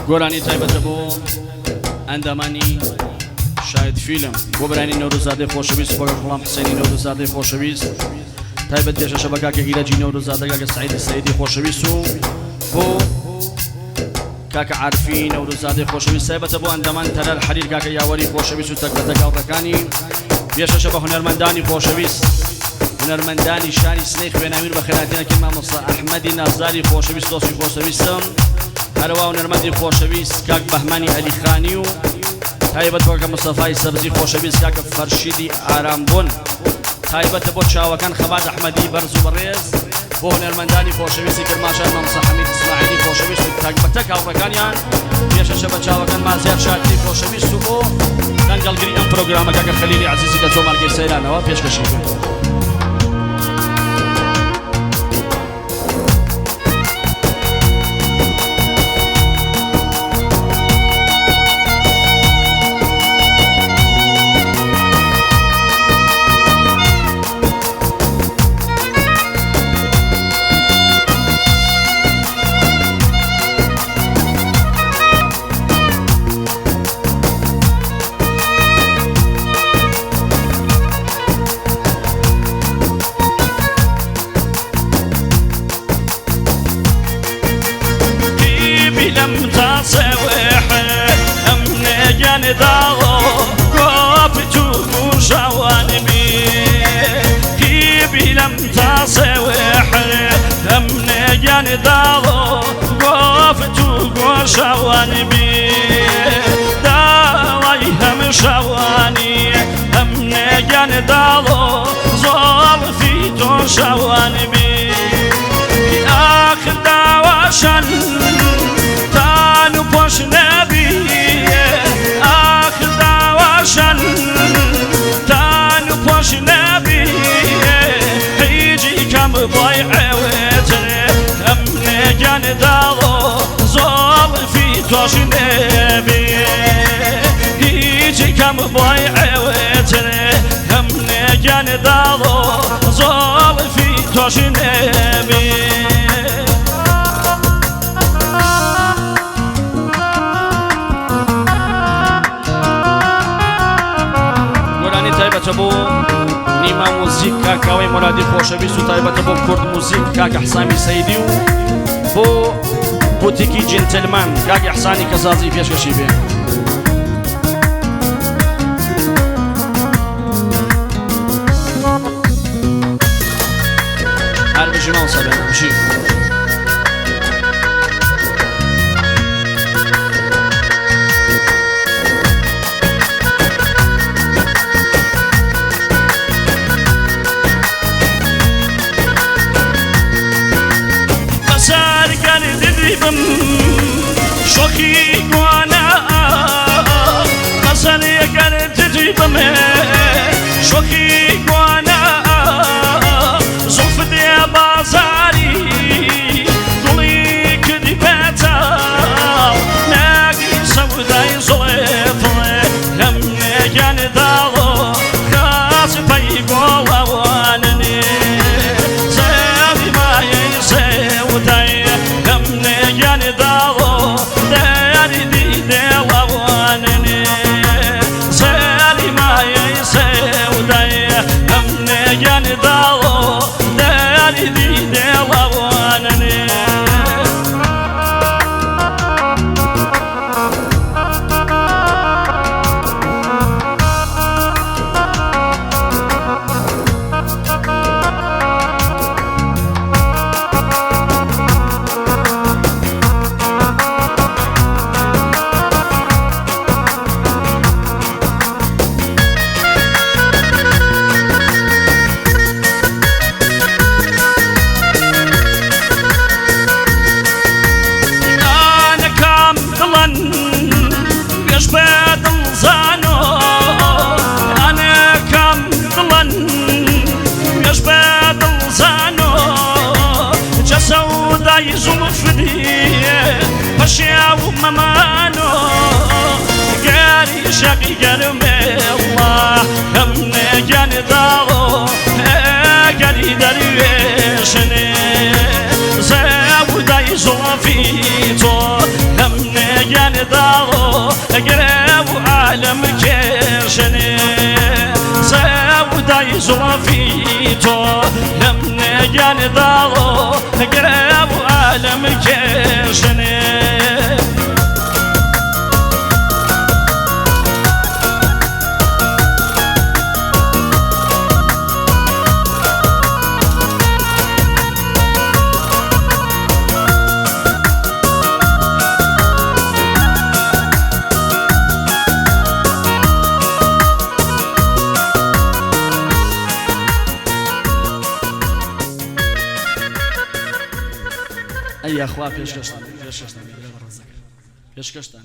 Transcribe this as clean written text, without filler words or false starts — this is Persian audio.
گۆرانی تایبەتە بۆ ئەندامانی شاید فیلم بۆ برانی نەورۆزادەی خۆشەویست بۆ غوڵام حسێنی نەورۆزادەی خۆشەویست تایبەت پێشەشە بە کاکە هیرەجی نەورۆزادە کاکە سعیدی سەیدی خۆشەویست و بۆ کاکە عارفی نەورۆزادەی خۆشەویست تایبەتە بۆ ئەندامان تەرەر حەریر کاکە یاوەری خۆشەویست و تەکبەتە گاڵتەکانی پێشەشە بە هونەرمەندانی خۆشەویست هونەرمەندانی شاری سنەی خوێناویر بە خێراتینەکەی مامۆستا ئەحمەدی نازداری خۆشەویست دۆستی خۆشەویستم هەروە هونەرمەندی خۆشەویست کاک بەهمانی ئەلیخانی و تایبەت بۆ کاکە مستەفای سەبزی خۆشەویست کاکە فەرشیدی ئارامبوون تایبەتە بۆ چاوەکان خەبات ئەحمەدی بەرز و بەڕێز بۆ هونەرمەندانی خۆشەویستی کرماشان مامۆستا حەمید ئیسماعیلی خۆشەویست و تایبەتە کاوڕەکانیان پێشەشە بە چاوەکان مازیار شاکری خۆشەویست و بۆ دەنگەڵگری ئەم پرۆگرامە کاکە خەلیلی عەزیزی لە تۆمارگەی سەیرانەوە پێشکەشی لم تصوح أمني جنداغو قابتو شوانبي كيبي لم تصوح أمني جنداغو قابتو شوانبي داوي هم شواني أمني جنداغو زول في تو شوانبي آخر داوشن تانو پوش نبی آخر داوشن تانو پوش نبی هیچی کم بایعوتر امن جان داغو زول فی توش نبی هیچی کم بایعوتر امن جان داغو زول فی توش نبی تایبەتە بۆ نیما موزیک کاکاوەی مرادی خۆشەویست و تایبەتە بۆ کورد موزیک کاکە حسامی سەیدی و بۆ بوتیکی جنتلمان کاکە حسانی کەزازی پێشکەشی بێ هەر بژیمان سەبێنە بژی شوخي وانا غزل يقر تجيبم شوخي وانا زلف دي بازاري ضلي كدي بيتا ناقي سوداي زلف هم كان دالو خاص بيقول وانني سامي ما يسوداي هم كان دالو داري دي دلوانني سالي ما يسوداي هم كان دالو داري دي دلوانني سوداي زلفدي فشيا وممانو قاري شقي قلبي الله هم جان داغو قاري درويشني سوداي زلفي تو هم قرب عالم كشني سوداي زلفيتو لم نجان دارو قرب عالم كشني أي أخوة بيشكشتان